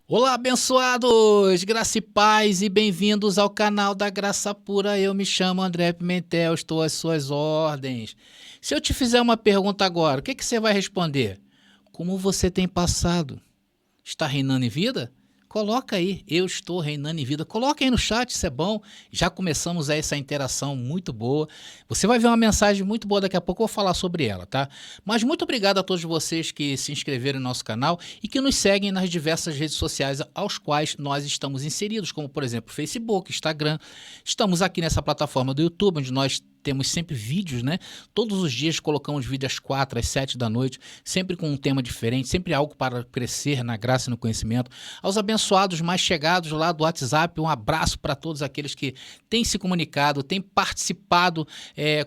Olá, abençoados! Graça e paz e bem-vindos ao canal da Graça Pura. Eu me chamo André Pimentel, estou às suas ordens. Se eu te fizer uma pergunta agora, o que você vai responder? Como você tem passado? Está reinando em vida? Coloca aí, eu estou reinando em vida. Coloca aí no chat, isso é bom. Já começamos aí essa interação muito boa. Você vai ver uma mensagem muito boa daqui a pouco, eu vou falar sobre ela, tá? Mas muito obrigado a todos vocês que se inscreveram no nosso canal e que nos seguem nas diversas redes sociais aos quais nós estamos inseridos, como por exemplo Facebook, Instagram. Estamos aqui nessa plataforma do YouTube, onde nós temos sempre vídeos, né? Todos os dias colocamos vídeos às 4, às 7 da noite, sempre com um tema diferente, sempre algo para crescer na graça e no conhecimento. Aos abençoados mais chegados lá do WhatsApp, um abraço para todos aqueles que têm se comunicado, têm participado,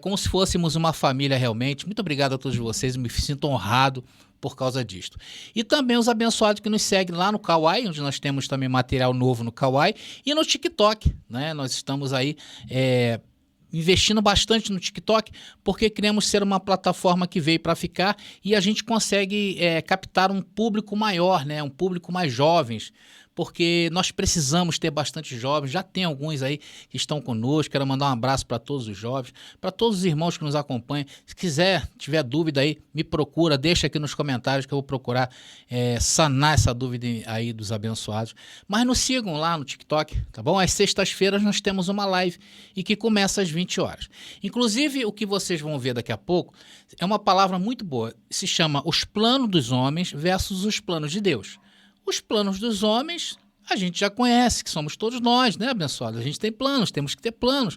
como se fôssemos uma família realmente. Muito obrigado a todos vocês, me sinto honrado por causa disto. E também os abençoados que nos seguem lá no Kawaii, onde nós temos também material novo no Kawaii, e no TikTok, né? Nós estamos aí investindo bastante no TikTok, porque queremos ser uma plataforma que veio para ficar e a gente consegue captar um público maior, né? Um público mais jovens, porque nós precisamos ter bastante jovens, já tem alguns aí que estão conosco. Quero mandar um abraço para todos os jovens, para todos os irmãos que nos acompanham. Se quiser, tiver dúvida aí, me procura, deixa aqui nos comentários que eu vou procurar sanar essa dúvida aí dos abençoados. Mas nos sigam lá no TikTok, tá bom? Às sextas-feiras nós temos uma live e que começa às 20 horas. Inclusive, o que vocês vão ver daqui a pouco é uma palavra muito boa, se chama os planos dos homens versus os planos de Deus. Os planos dos homens, a gente já conhece, que somos todos nós, né, abençoados? A gente tem planos, temos que ter planos.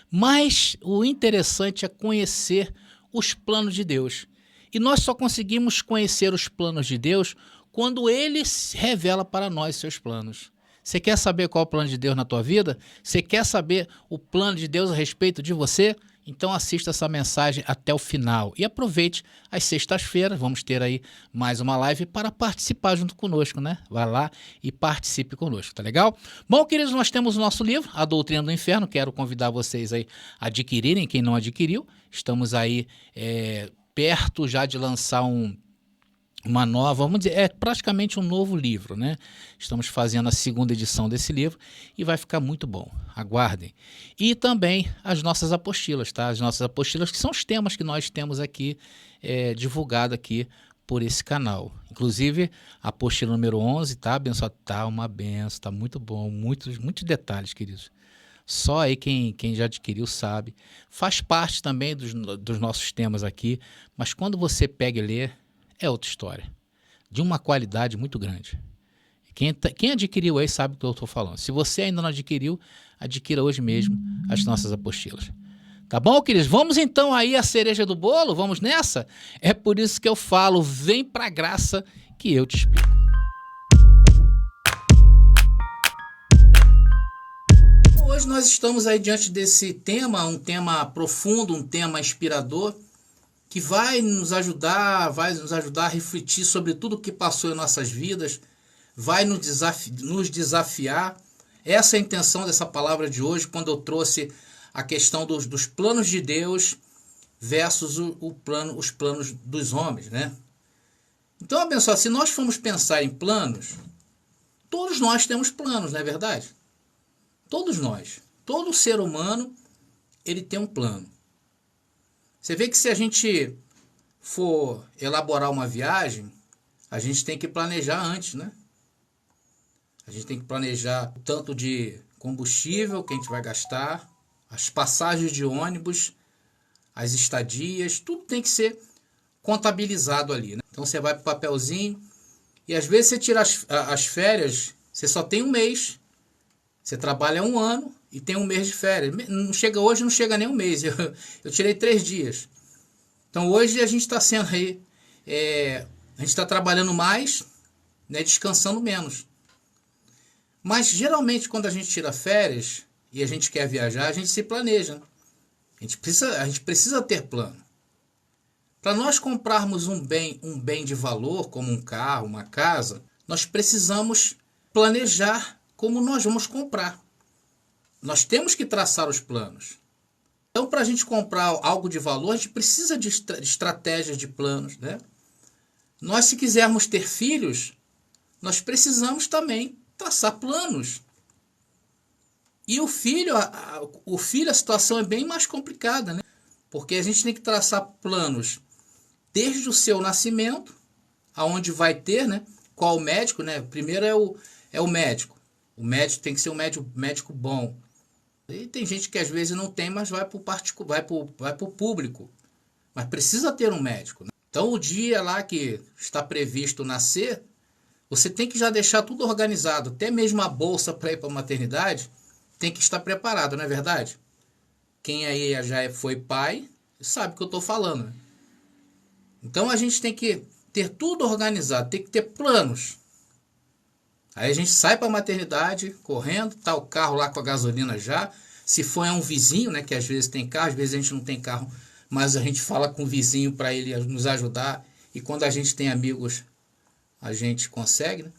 Mas o interessante é conhecer os planos de Deus. E nós só conseguimos conhecer os planos de Deus quando Ele revela para nós seus planos. Você quer saber qual é o plano de Deus na tua vida? Você quer saber o plano de Deus a respeito de você? Então assista essa mensagem até o final e aproveite as sextas-feiras, vamos ter aí mais uma live para participar junto conosco, né? Vai lá e participe conosco, tá legal? Bom, queridos, nós temos o nosso livro, A Doutrina do Inferno, quero convidar vocês aí a adquirirem, quem não adquiriu, estamos aí perto já de lançar uma nova, vamos dizer, praticamente um novo livro, né? Estamos fazendo a segunda edição desse livro e vai ficar muito bom, aguardem. E também as nossas apostilas, tá? As nossas apostilas que são os temas que nós temos aqui, divulgado aqui por esse canal. Inclusive, a apostila número 11, tá, abençoado? Tá uma benção, tá muito bom, muitos detalhes, queridos. Só aí quem já adquiriu sabe. Faz parte também dos nossos temas aqui, mas quando você pega e lê, é outra história, de uma qualidade muito grande. Quem adquiriu aí sabe do que eu estou falando. Se você ainda não adquiriu, adquira hoje mesmo as nossas apostilas. Tá bom, queridos? Vamos então aí à cereja do bolo? Vamos nessa? É por isso que eu falo, vem pra graça que eu te explico. Hoje nós estamos aí diante desse tema, um tema profundo, um tema inspirador, que vai nos ajudar a refletir sobre tudo o que passou em nossas vidas, vai nos desafiar. Essa é a intenção dessa palavra de hoje, quando eu trouxe a questão dos planos de Deus versus os planos dos homens, né? Então, abençoado, se nós formos pensar em planos, todos nós temos planos, não é verdade? Todos nós. Todo ser humano, ele tem um plano. Você vê que se a gente for elaborar uma viagem, a gente tem que planejar antes, né? A gente tem que planejar o tanto de combustível que a gente vai gastar, as passagens de ônibus, as estadias, tudo tem que ser contabilizado ali, né? Então você vai para o papelzinho e às vezes você tira as férias, você só tem um mês, você trabalha um ano e tem um mês de férias. Não chega hoje, não chega nem um mês. Eu tirei 3 dias. Então hoje a gente está sendo aí, a gente está trabalhando mais, né, descansando menos. Mas geralmente quando a gente tira férias e a gente quer viajar, a gente se planeja. A gente precisa ter plano. Para nós comprarmos um bem de valor, como um carro, uma casa, nós precisamos planejar como nós vamos comprar. Nós temos que traçar os planos. Então, para a gente comprar algo de valor, a gente precisa de estratégias, de planos, né? Nós, se quisermos ter filhos, nós precisamos também traçar planos. E o filho, a situação é bem mais complicada, né? Porque a gente tem que traçar planos desde o seu nascimento, aonde vai ter, né? Qual médico, né? Primeiro é o médico. O médico tem que ser um médico bom. E tem gente que às vezes não tem, mas vai para o público. Mas precisa ter um médico, né? Então o dia lá que está previsto nascer, você tem que já deixar tudo organizado. Até mesmo a bolsa para ir para a maternidade tem que estar preparado, não é verdade? Quem aí já foi pai sabe o que eu estou falando, né? Então a gente tem que ter tudo organizado, tem que ter planos. Aí a gente sai para a maternidade correndo, tá o carro lá com a gasolina já. Se for um vizinho, né, que às vezes tem carro, às vezes a gente não tem carro, mas a gente fala com o vizinho para ele nos ajudar. E quando a gente tem amigos, a gente consegue, né?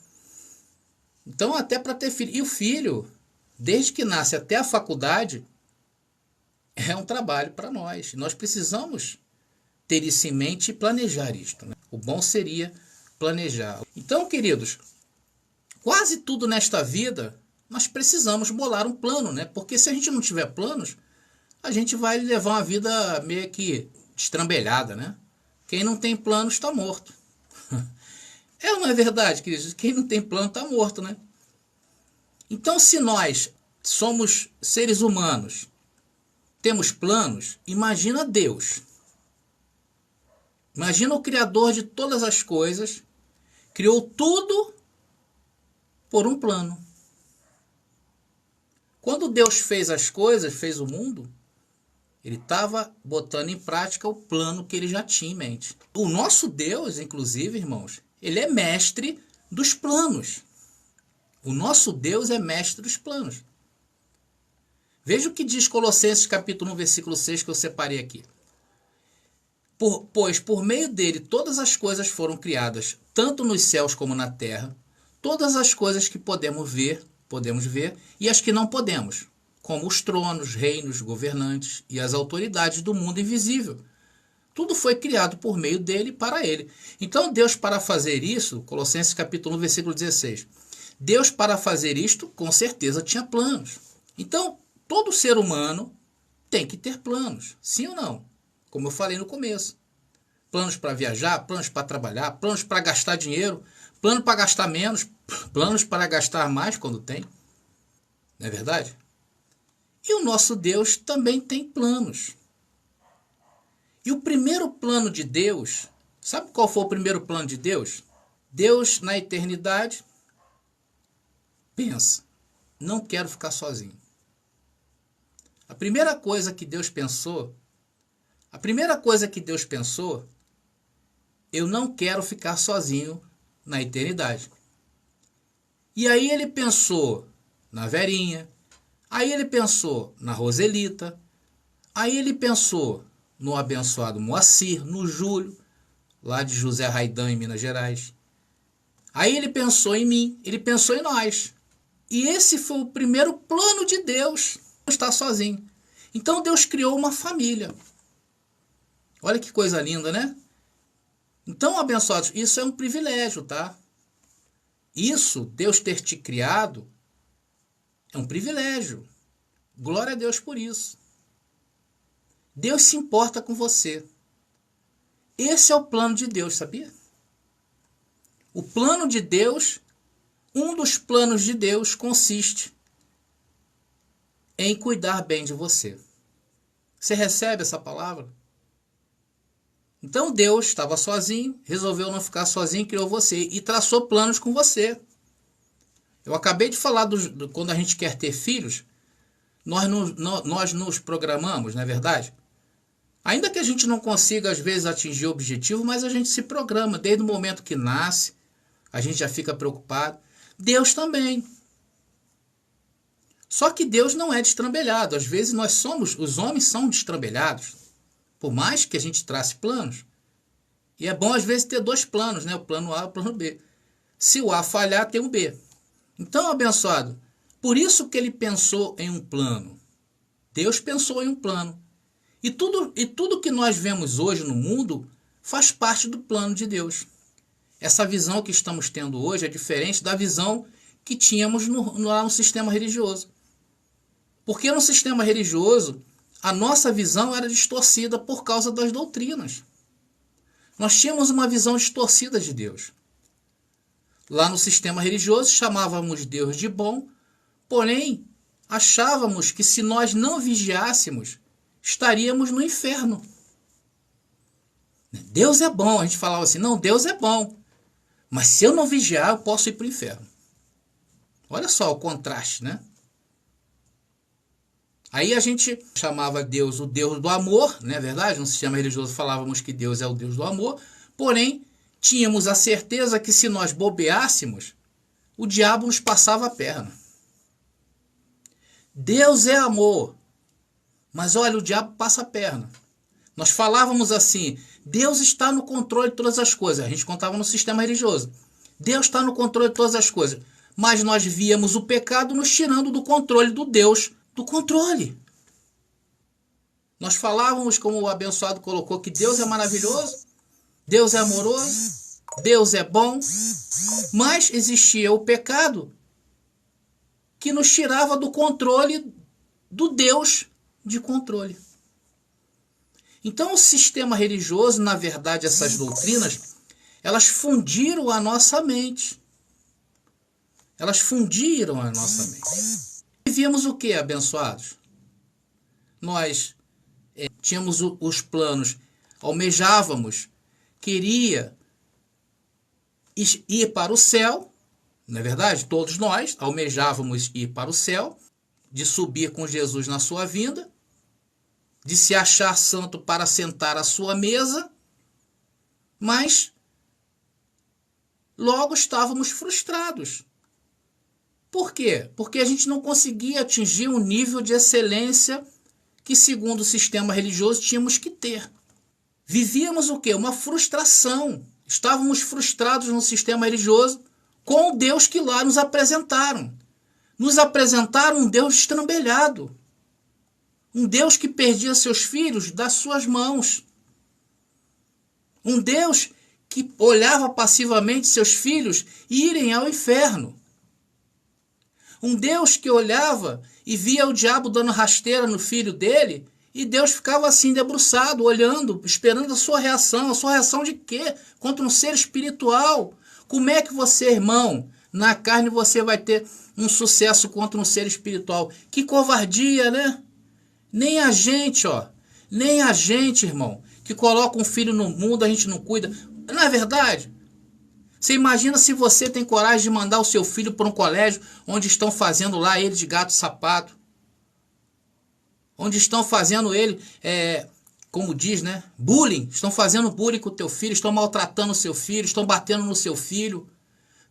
Então até para ter filho. E o filho, desde que nasce até a faculdade, é um trabalho para nós. Nós precisamos ter isso em mente e planejar isto, né? O bom seria planejar. Então, queridos, quase tudo nesta vida nós precisamos bolar um plano, né? Porque se a gente não tiver planos, a gente vai levar uma vida meio que destrambelhada, né? Quem não tem plano está morto. É ou não é verdade, queridos? Quem não tem plano está morto, né? Então, se nós somos seres humanos, temos planos, imagina Deus. Imagina o Criador de todas as coisas, criou tudo por um plano. Quando Deus fez as coisas, fez o mundo, ele estava botando em prática o plano que ele já tinha em mente. O nosso Deus, inclusive, irmãos, ele é mestre dos planos. O nosso Deus é mestre dos planos. Veja o que diz Colossenses capítulo 1, versículo 6, que eu separei aqui. Pois por meio dele todas as coisas foram criadas, tanto nos céus como na terra, todas as coisas que podemos ver, e as que não podemos, como os tronos, reinos, governantes e as autoridades do mundo invisível. Tudo foi criado por meio dele e para ele. Então Deus, para fazer isso, Colossenses capítulo 1, versículo 16, Deus, para fazer isto, com certeza tinha planos. Então, todo ser humano tem que ter planos, sim ou não? Como eu falei no começo. Planos para viajar, planos para trabalhar, planos para gastar dinheiro, plano para gastar menos, planos para gastar mais quando tem. Não é verdade? E o nosso Deus também tem planos. E o primeiro plano de Deus, sabe qual foi o primeiro plano de Deus? Deus, na eternidade, pensa, não quero ficar sozinho. A primeira coisa que Deus pensou, eu não quero ficar sozinho na eternidade. E aí ele pensou na Verinha, aí ele pensou na Roselita, aí ele pensou no abençoado Moacir, no Júlio, lá de José Raidan, em Minas Gerais. Aí ele pensou em mim, ele pensou em nós. E esse foi o primeiro plano de Deus, não estar sozinho. Então Deus criou uma família. Olha que coisa linda, né? Então, abençoados, isso é um privilégio, tá? Isso, Deus ter te criado, é um privilégio. Glória a Deus por isso. Deus se importa com você. Esse é o plano de Deus, sabia? O plano de Deus, um dos planos de Deus consiste em cuidar bem de você. Você recebe essa palavra? Então Deus estava sozinho, resolveu não ficar sozinho, criou você e traçou planos com você. Eu acabei de falar quando a gente quer ter filhos, nós nos programamos, não é verdade? Ainda que a gente não consiga, às vezes, atingir o objetivo, mas a gente se programa. Desde o momento que nasce, a gente já fica preocupado. Deus também. Só que Deus não é destrambelhado. Às vezes os homens são destrambelhados. Por mais que a gente trace planos. E é bom, às vezes, ter dois planos, né? O plano A e o plano B. Se o A falhar, tem o B. Então, abençoado, por isso que ele pensou em um plano. Deus pensou em um plano. E tudo que nós vemos hoje no mundo faz parte do plano de Deus. Essa visão que estamos tendo hoje é diferente da visão que tínhamos lá no sistema religioso. Porque no sistema religioso, a nossa visão era distorcida por causa das doutrinas. Nós tínhamos uma visão distorcida de Deus. Lá no sistema religioso, chamávamos Deus de bom, porém, achávamos que se nós não vigiássemos, estaríamos no inferno. Deus é bom, a gente falava assim, não, Deus é bom, mas se eu não vigiar, eu posso ir para o inferno. Olha só o contraste, né? Aí a gente chamava Deus o Deus do amor, não é verdade? No sistema religioso falávamos que Deus é o Deus do amor, porém, tínhamos a certeza que se nós bobeássemos, o diabo nos passava a perna. Deus é amor, mas olha, o diabo passa a perna. Nós falávamos assim, Deus está no controle de todas as coisas. A gente contava no sistema religioso. Deus está no controle de todas as coisas. Mas nós víamos o pecado nos tirando do controle do Deus, do controle. Nós falávamos, como o abençoado colocou, que Deus é maravilhoso, Deus é amoroso, Deus é bom, mas existia o pecado que nos tirava do controle do Deus de controle. Então o sistema religioso, na verdade, essas doutrinas, elas fundiram a nossa mente. Elas fundiram a nossa mente. E víamos o que, abençoados? Nós tínhamos os planos, almejávamos, queria ir para o céu, não é verdade? Todos nós almejávamos ir para o céu, de subir com Jesus na sua vinda, de se achar santo para sentar à sua mesa, mas logo estávamos frustrados. Por quê? Porque a gente não conseguia atingir um nível de excelência que, segundo o sistema religioso, tínhamos que ter. Vivíamos o quê? Uma frustração. Estávamos frustrados no sistema religioso com o Deus que lá nos apresentaram. Nos apresentaram um Deus estrambelhado. Um Deus que perdia seus filhos das suas mãos. Um Deus que olhava passivamente seus filhos irem ao inferno. Um Deus que olhava e via o diabo dando rasteira no filho dele, e Deus ficava assim debruçado, olhando, esperando a sua reação. A sua reação de quê? Contra um ser espiritual. Como é que você, irmão, na carne você vai ter um sucesso contra um ser espiritual? Que covardia, né? Nem a gente, irmão, que coloca um filho no mundo, a gente não cuida. Não é verdade? Você imagina se você tem coragem de mandar o seu filho para um colégio onde estão fazendo lá ele de gato e sapato. Onde estão fazendo ele, como diz, né? Bullying. Estão fazendo bullying com o teu filho, estão maltratando o seu filho, estão batendo no seu filho.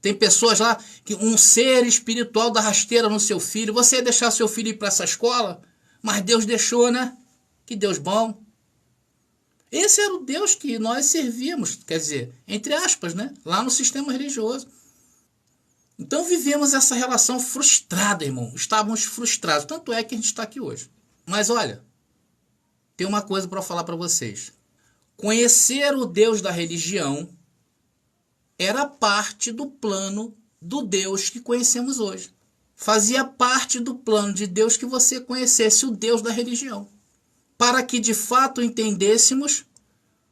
Tem pessoas lá, que um ser espiritual dá rasteira no seu filho. Você ia deixar seu filho ir para essa escola? Mas Deus deixou, né? Que Deus bom. Esse era o Deus que nós servíamos, quer dizer, entre aspas, né? Lá no sistema religioso. Então vivemos essa relação frustrada, irmão. Estávamos frustrados. Tanto é que a gente está aqui hoje. Mas olha, tem uma coisa para falar para vocês. Conhecer o Deus da religião era parte do plano do Deus que conhecemos hoje. Fazia parte do plano de Deus que você conhecesse o Deus da religião. Para que de fato entendêssemos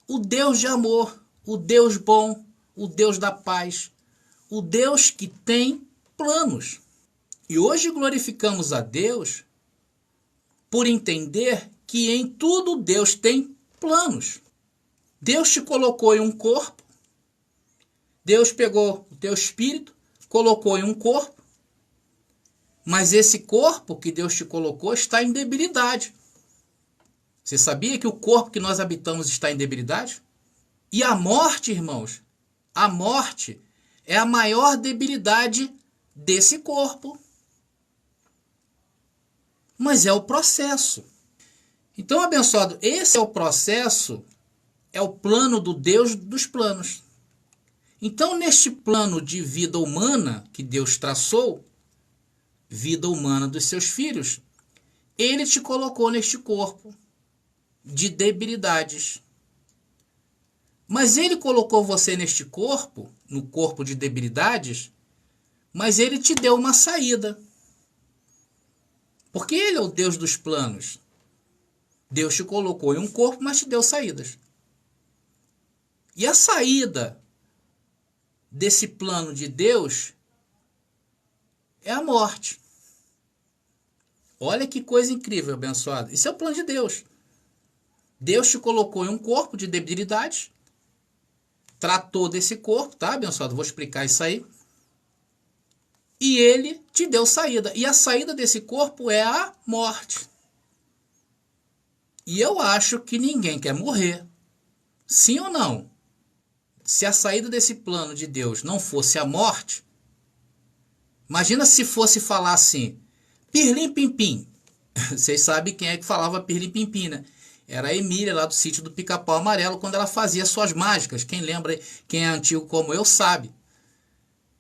o Deus de amor, o Deus bom, o Deus da paz, o Deus que tem planos. E hoje glorificamos a Deus por entender que em tudo Deus tem planos. Deus te colocou em um corpo, Deus pegou o teu espírito, colocou em um corpo, mas esse corpo que Deus te colocou está em debilidade. Você sabia que o corpo que nós habitamos está em debilidade? E a morte, irmãos, a morte é a maior debilidade desse corpo. Mas é o processo. Então, abençoado, esse é o processo, é o plano do Deus dos planos. Então, neste plano de vida humana que Deus traçou, vida humana dos seus filhos, Ele te colocou neste corpo de debilidades, Mas ele colocou você neste corpo, no corpo de debilidades, mas ele te deu uma saída. Porque ele é o Deus dos planos. Deus te colocou em um corpo, mas te deu saídas. E a saída desse plano de Deus é a morte. Olha que coisa incrível, abençoado. Isso é o plano de Deus. Deus te colocou em um corpo de debilidades, tratou desse corpo, tá, abençoado? Vou explicar isso aí. E ele te deu saída. E a saída desse corpo é a morte. E eu acho que ninguém quer morrer. Sim ou não? Se a saída desse plano de Deus não fosse a morte, imagina se fosse falar assim, pirlim pim pim. Vocês sabem quem é que falava pirlim pim pim, né? Era a Emília lá do sítio do Pica-Pau Amarelo, quando ela fazia suas mágicas. Quem lembra, quem é antigo como eu, sabe.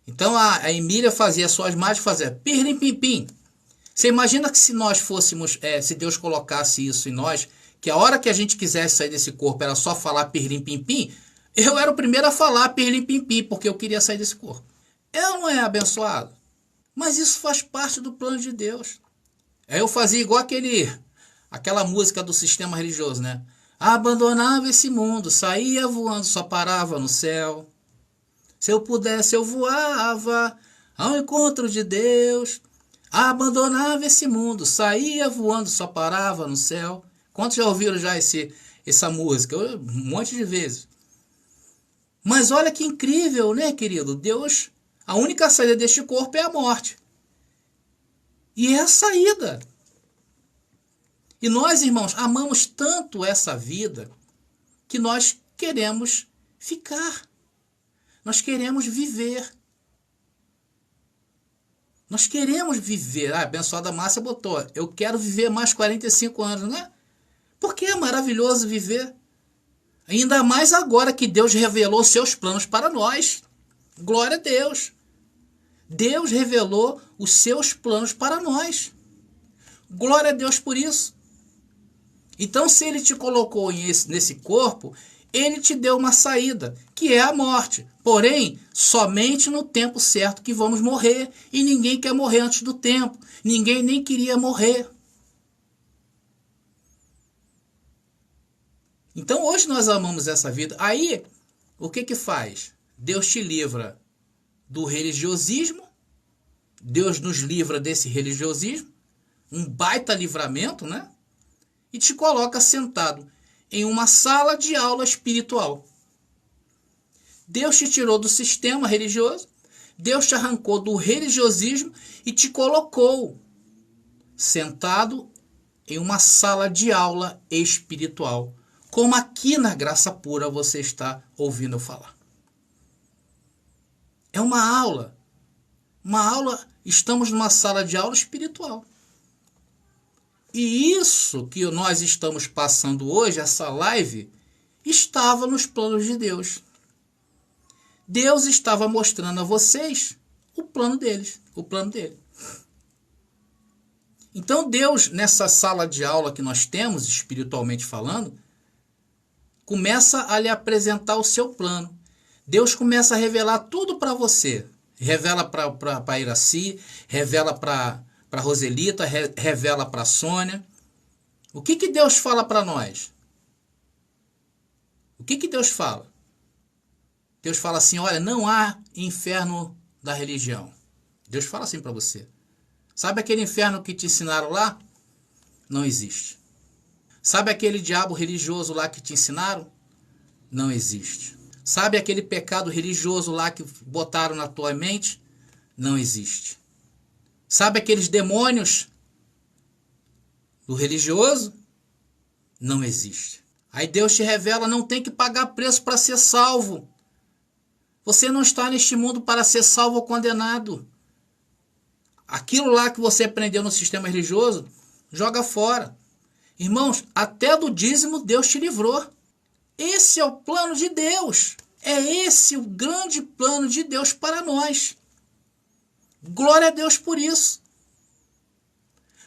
Então a Emília fazia suas mágicas, fazia pirlim pim pim. Você imagina que se nós fôssemos, se Deus colocasse isso em nós, que a hora que a gente quisesse sair desse corpo era só falar pirlim pim pim, eu era o primeiro a falar pirlim pim pim, porque eu queria sair desse corpo. Eu não é abençoado? Mas isso faz parte do plano de Deus. Aí eu fazia igual aquela música do sistema religioso, né? Abandonava esse mundo, saía voando, só parava no céu. Se eu pudesse, eu voava ao encontro de Deus. Abandonava esse mundo, saía voando, só parava no céu. Quantos já ouviram já essa música? Um monte de vezes. Mas olha que incrível, né, querido? Deus, a única saída deste corpo é a morte. E é a saída. E nós, irmãos, amamos tanto essa vida que nós queremos ficar. Nós queremos viver. Nós queremos viver. A abençoada Márcia botou, eu quero viver mais 45 anos, né? Porque é maravilhoso viver. Ainda mais agora que Deus revelou seus planos para nós. Glória a Deus. Deus revelou os seus planos para nós. Glória a Deus por isso. Então, se ele te colocou nesse corpo, ele te deu uma saída, que é a morte. Porém, somente no tempo certo que vamos morrer. E ninguém quer morrer antes do tempo. Ninguém nem queria morrer. Então, hoje nós amamos essa vida. Aí, o que faz? Deus te livra do religiosismo. Deus nos livra desse religiosismo. Um baita livramento, né? E te coloca sentado em uma sala de aula espiritual. Deus te tirou do sistema religioso, Deus te arrancou do religiosismo e te colocou sentado em uma sala de aula espiritual, como aqui na Graça Pura você está ouvindo eu falar. É uma aula, estamos numa sala de aula espiritual. E isso que nós estamos passando hoje, essa live, estava nos planos de Deus. Deus estava mostrando a vocês o plano deles, o plano dele. Então Deus, nessa sala de aula que nós temos, espiritualmente falando, começa a lhe apresentar o seu plano. Deus começa a revelar tudo para você. Revela para Iraci, revela para Roselita, revela para Sônia. O que Deus fala para nós? O que Deus fala? Deus fala assim, olha, não há inferno da religião. Deus fala assim para você. Sabe aquele inferno que te ensinaram lá? Não existe. Sabe aquele diabo religioso lá que te ensinaram? Não existe. Sabe aquele pecado religioso lá que botaram na tua mente? Não existe. Sabe aqueles demônios do religioso? Não existe. Aí Deus te revela, não tem que pagar preço para ser salvo. Você não está neste mundo para ser salvo ou condenado. Aquilo lá que você aprendeu no sistema religioso, joga fora. Irmãos, até do dízimo Deus te livrou. Esse é o plano de Deus. É esse o grande plano de Deus para nós. Glória a Deus por isso.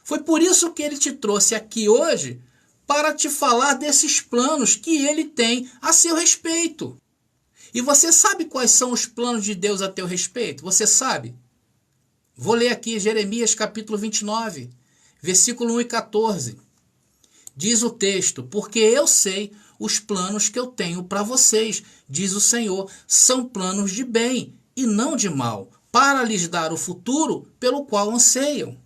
Foi por isso que ele te trouxe aqui hoje para te falar desses planos que ele tem a seu respeito. E você sabe quais são os planos de Deus a teu respeito? Você sabe? Vou ler aqui Jeremias capítulo 29, versículo 1 e 14. Diz o texto: porque eu sei os planos que eu tenho para vocês, diz o Senhor, são planos de bem e não de mal, para lhes dar o futuro pelo qual anseiam.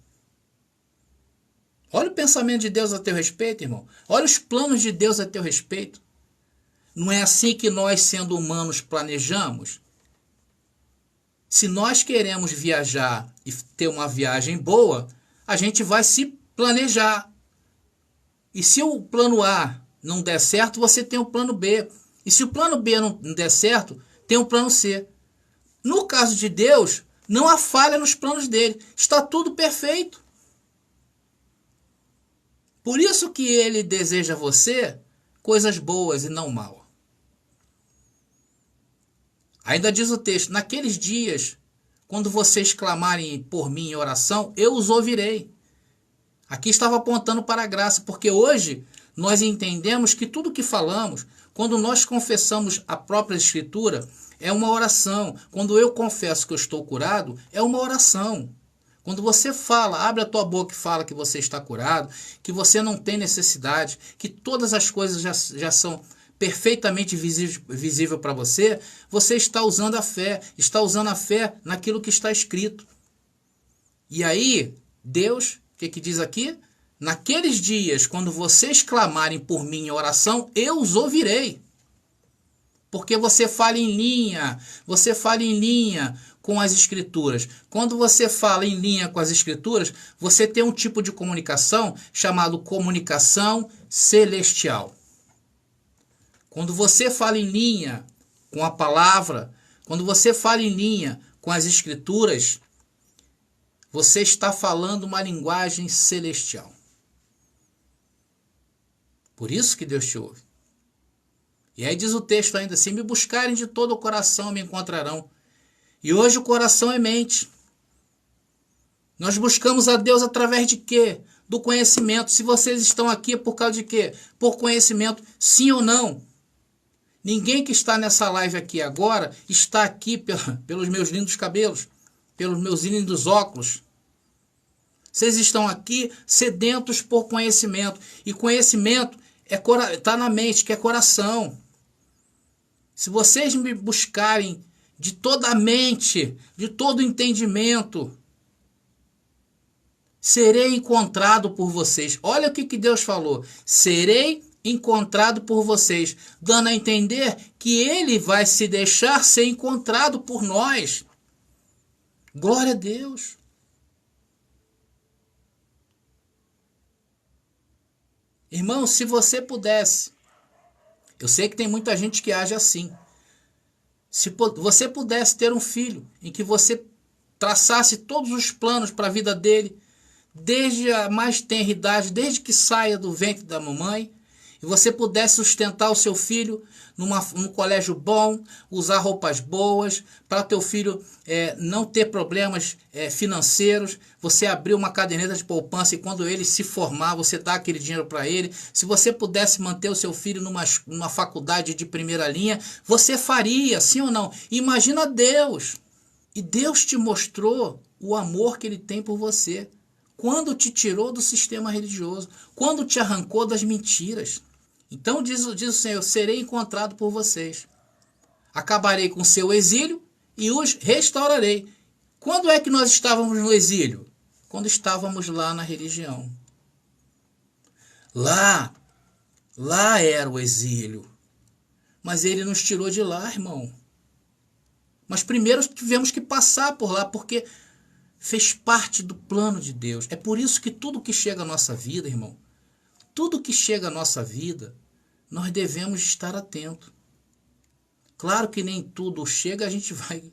Olha o pensamento de Deus a teu respeito, irmão. Olha os planos de Deus a teu respeito. Não é assim que nós, sendo humanos, planejamos? Se nós queremos viajar e ter uma viagem boa, a gente vai se planejar. E se o plano A não der certo, você tem o plano B. E se o plano B não der certo, tem o plano C. No caso de Deus, não há falha nos planos dele. Está tudo perfeito. Por isso que ele deseja a você coisas boas e não mal. Ainda diz o texto: naqueles dias, quando vocês clamarem por mim em oração, eu os ouvirei. Aqui estava apontando para a graça, porque hoje nós entendemos que tudo que falamos, quando nós confessamos a própria Escritura, é uma oração. Quando eu confesso que eu estou curado, é uma oração. Quando você fala, abre a tua boca e fala que você está curado, que você não tem necessidade, que todas as coisas já são perfeitamente visível para você, você está usando a fé naquilo que está escrito. E aí, Deus, o que diz aqui? Naqueles dias, quando vocês clamarem por mim em oração, eu os ouvirei. Porque você fala em linha com as Escrituras. Quando você fala em linha com as Escrituras, você tem um tipo de comunicação chamado comunicação celestial. Quando você fala em linha com a palavra, quando você fala em linha com as Escrituras, você está falando uma linguagem celestial. Por isso que Deus te ouve. E aí diz o texto ainda: se me buscarem de todo o coração, me encontrarão. E hoje o coração é mente. Nós buscamos a Deus através de quê? Do conhecimento. Se vocês estão aqui é por causa de quê? Por conhecimento, sim ou não? Ninguém que está nessa live aqui agora está aqui pelos meus lindos cabelos, pelos meus lindos óculos. Vocês estão aqui sedentos por conhecimento. E conhecimento está na mente, que é coração. Se vocês me buscarem de toda a mente, de todo o entendimento, serei encontrado por vocês. Olha o que Deus falou. Serei encontrado por vocês, dando a entender que ele vai se deixar ser encontrado por nós. Glória a Deus. Irmão, se você pudesse, eu sei que tem muita gente que age assim. Se você pudesse ter um filho em que você traçasse todos os planos para a vida dele, desde a mais tenra idade, desde que saia do ventre da mamãe, e você pudesse sustentar o seu filho num colégio bom, usar roupas boas, para teu filho não ter problemas financeiros, você abrir uma caderneta de poupança e quando ele se formar, você dá aquele dinheiro para ele. Se você pudesse manter o seu filho numa faculdade de primeira linha, você faria, sim ou não? Imagina Deus. E Deus te mostrou o amor que ele tem por você. Quando te tirou do sistema religioso, quando te arrancou das mentiras. Então diz o Senhor: serei encontrado por vocês. Acabarei com seu exílio e os restaurarei. Quando é que nós estávamos no exílio? Quando estávamos lá na religião. Lá era o exílio. Mas ele nos tirou de lá, irmão. Mas primeiro tivemos que passar por lá, porque fez parte do plano de Deus. É por isso que tudo que chega à nossa vida, irmão, tudo que chega à nossa vida, nós devemos estar atentos. Claro que nem tudo chega, a gente vai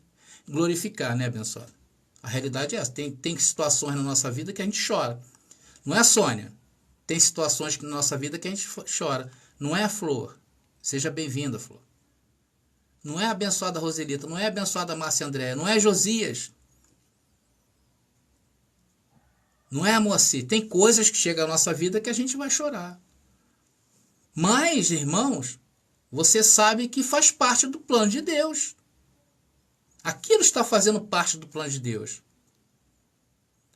glorificar, né, abençoado? A realidade é essa. Tem situações na nossa vida que a gente chora. Não é, Sônia? Tem situações na nossa vida que a gente chora. Não é, Flor? Seja bem-vinda, Flor. Não é a abençoada Roselita, não é a abençoada Márcia Andréa, não é Josias. Não é, Moacir? Tem coisas que chegam à nossa vida que a gente vai chorar. Mas, irmãos, você sabe que faz parte do plano de Deus. Aquilo está fazendo parte do plano de Deus.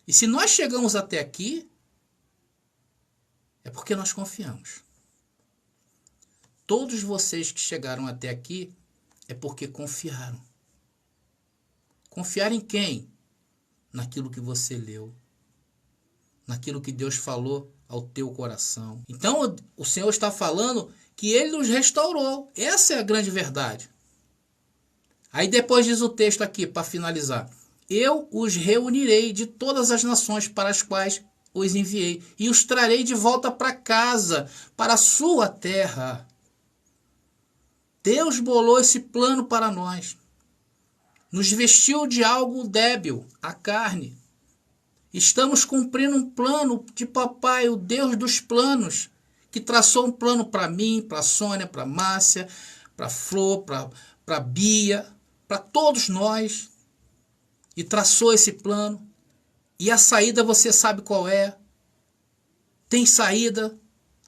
E se nós chegamos até aqui, é porque nós confiamos. Todos vocês que chegaram até aqui é porque confiaram. Confiar em quem? Naquilo que você leu. Naquilo que Deus falou ao teu coração. Então o Senhor está falando que Ele nos restaurou. Essa é a grande verdade. Aí depois diz o texto aqui, para finalizar. Eu os reunirei de todas as nações para as quais os enviei, e os trarei de volta para casa, para a sua terra. Deus bolou esse plano para nós. Nos vestiu de algo débil, a carne. Estamos cumprindo um plano de papai, o Deus dos planos, que traçou um plano para mim, para a Sônia, para a Márcia, para a Flor, para a Bia, para todos nós. E traçou esse plano. E a saída você sabe qual é. Tem saída.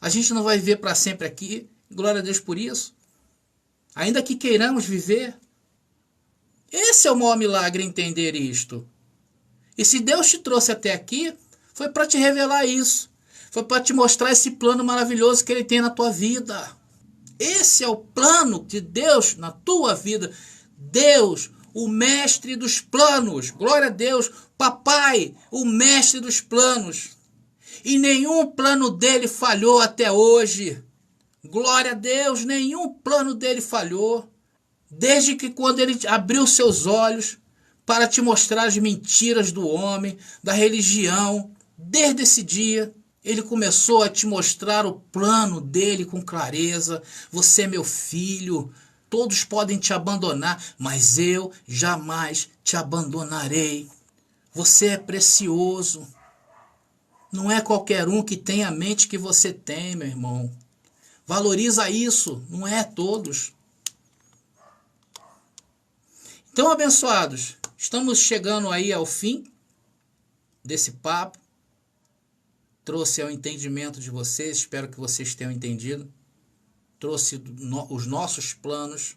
A gente não vai viver para sempre aqui. Glória a Deus por isso. Ainda que queiramos viver. Esse é o maior milagre, entender isto. E se Deus te trouxe até aqui, foi para te revelar isso. Foi para te mostrar esse plano maravilhoso que Ele tem na tua vida. Esse é o plano de Deus na tua vida. Deus, o mestre dos planos. Glória a Deus. Papai, o mestre dos planos. E nenhum plano dele falhou até hoje. Glória a Deus, nenhum plano dele falhou. Desde que quando ele abriu seus olhos para te mostrar as mentiras do homem, da religião, desde esse dia, ele começou a te mostrar o plano dele com clareza. Você é meu filho, todos podem te abandonar, mas eu jamais te abandonarei. Você é precioso. Não é qualquer um que tem a mente que você tem, meu irmão. Valoriza isso, não é todos. Então, abençoados, estamos chegando aí ao fim desse papo. Trouxe ao entendimento de vocês, espero que vocês tenham entendido. Trouxe os nossos planos.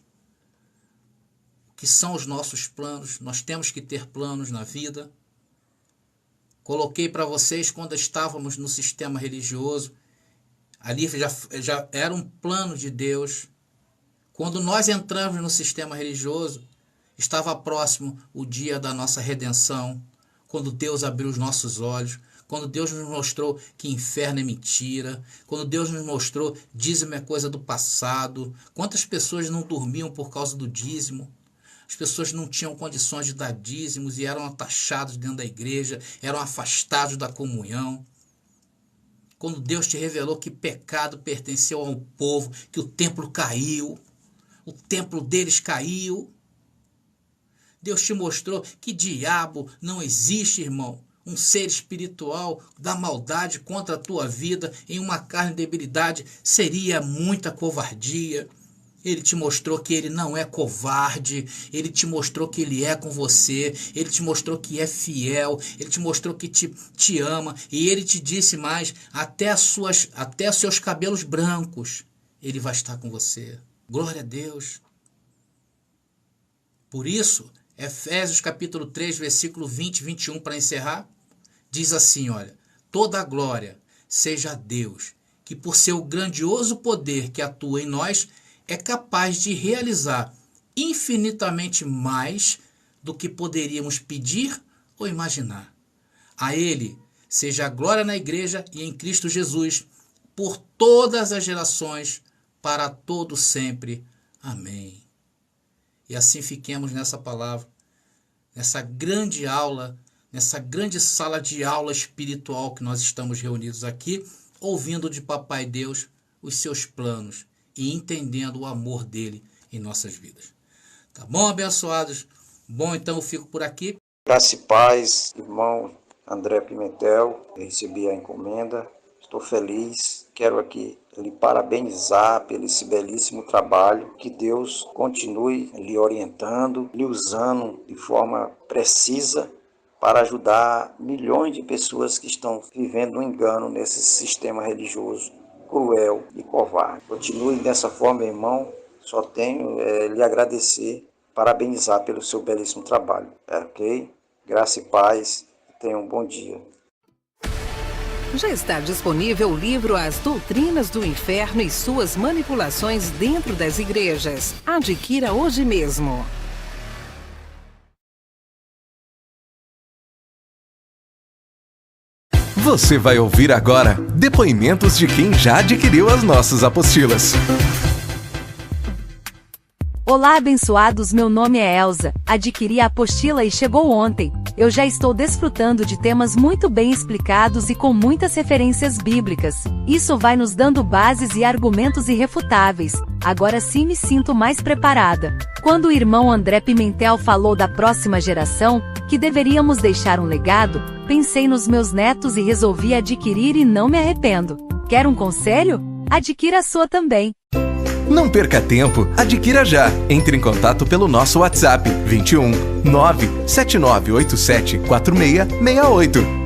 O que são os nossos planos? Nós temos que ter planos na vida. Coloquei para vocês quando estávamos no sistema religioso. Ali já era um plano de Deus. Quando nós entramos no sistema religioso, estava próximo o dia da nossa redenção. Quando Deus abriu os nossos olhos. Quando Deus nos mostrou que inferno é mentira. Quando Deus nos mostrou dízimo é coisa do passado. Quantas pessoas não dormiam por causa do dízimo? As pessoas não tinham condições de dar dízimos e eram atachados dentro da igreja, eram afastados da comunhão. Quando Deus te revelou que pecado pertenceu ao povo, que o templo caiu, o templo deles caiu. Deus te mostrou que diabo não existe, irmão. Um ser espiritual da maldade contra a tua vida em uma carne de debilidade seria muita covardia. Ele te mostrou que ele não é covarde, ele te mostrou que ele é com você, ele te mostrou que é fiel, ele te mostrou que te ama, e ele te disse mais, até os seus cabelos brancos, ele vai estar com você. Glória a Deus. Por isso, Efésios capítulo 3, versículo 20 e 21, para encerrar, diz assim, olha, toda a glória seja a Deus, que por seu grandioso poder que atua em nós, é capaz de realizar infinitamente mais do que poderíamos pedir ou imaginar. A Ele seja a glória na igreja e em Cristo Jesus, por todas as gerações, para todo sempre. Amém. E assim fiquemos nessa palavra, nessa grande aula, nessa grande sala de aula espiritual que nós estamos reunidos aqui, ouvindo de Papai Deus os seus planos e entendendo o amor dele em nossas vidas. Tá bom, abençoados? Bom, então eu fico por aqui. Graça e paz, irmão André Pimentel. Eu recebi a encomenda, estou feliz. Quero aqui lhe parabenizar pelo esse belíssimo trabalho. Que Deus continue lhe orientando, lhe usando de forma precisa para ajudar milhões de pessoas que estão vivendo um engano nesse sistema religioso. cruel e covarde. Continue dessa forma, meu irmão. Só tenho lhe agradecer, parabenizar pelo seu belíssimo trabalho. Ok? Graça e paz. Tenha um bom dia. Já está disponível o livro As Doutrinas do Inferno e Suas Manipulações Dentro das Igrejas. Adquira hoje mesmo. Você vai ouvir agora depoimentos de quem já adquiriu as nossas apostilas. Olá, abençoados, meu nome é Elza, adquiri a apostila e chegou ontem. Eu já estou desfrutando de temas muito bem explicados e com muitas referências bíblicas. Isso vai nos dando bases e argumentos irrefutáveis. Agora sim me sinto mais preparada. Quando o irmão André Pimentel falou da próxima geração, que deveríamos deixar um legado, pensei nos meus netos e resolvi adquirir e não me arrependo. Quer um conselho? Adquira a sua também. Não perca tempo, adquira já. Entre em contato pelo nosso WhatsApp 21 97987 4668.